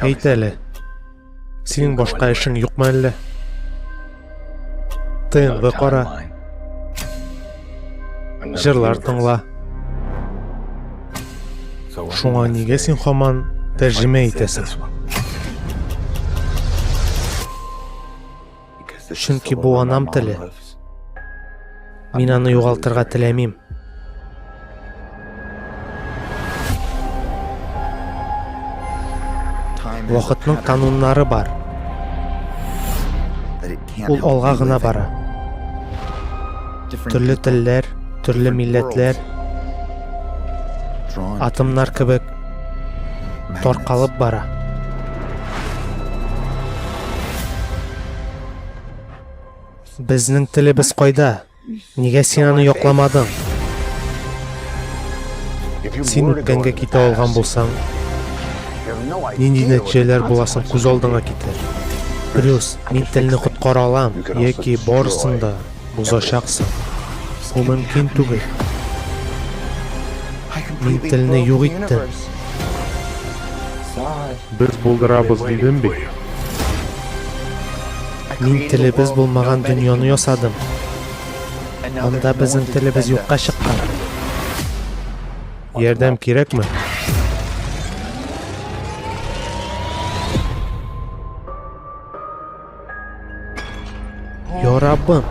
Әйт әле, синең башка эшең юкмы әллә? ТНВ кара, җырлар тыңла. Шуңа нигә син һаман тәрҗемә итәсең? Чөнки бу анам теле. Мин аны югалтырга теләмим. Вакытның кануннары бар. Ул алга гына бара. Төрле телләр, төрле милләтләр, атомнар кебек таркалып бара. Безнең телебез кайда? Нигә син аны якламадың? Син үткәнгә китә алган булсаң, нинди нәтиҗәләр буласын күз алдыңа китер. Брюс, мин телне коткара алам, яки барысын да бузачаксың. Бу мөмкин түгел. Мин телне юк иттем. Без булдырабыз дидем бит. Мин телебез булмаган дөньяны ясадым. Анда безнең телебез юкка чыккан. Ярдәм кирәкме? Я Раббым.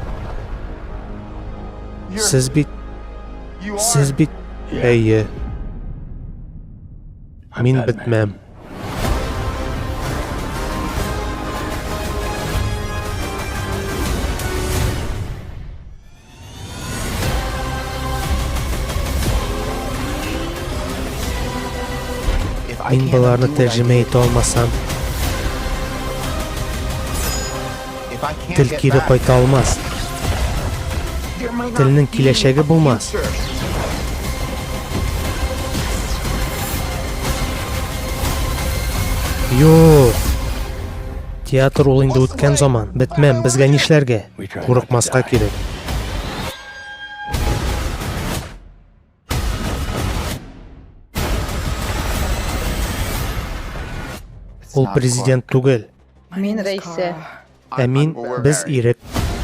Сез бит... Әйе. Мин бетмәм. Мин буларны тәрҗемә итә алмасам, тел кире кайта алмас. Телнең киләчәге булмас. Юк. Театр ул инде үткән заман. Бетмәм, безгә нишләргә? Курыкмаска кирәк. Ул президент түгел. Мин Рәйсә. Ә мин без ирек.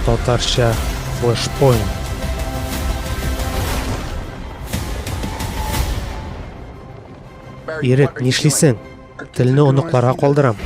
Татарча Flashpoint. Ирек, нишлисең? Телне оныкларга калдырам.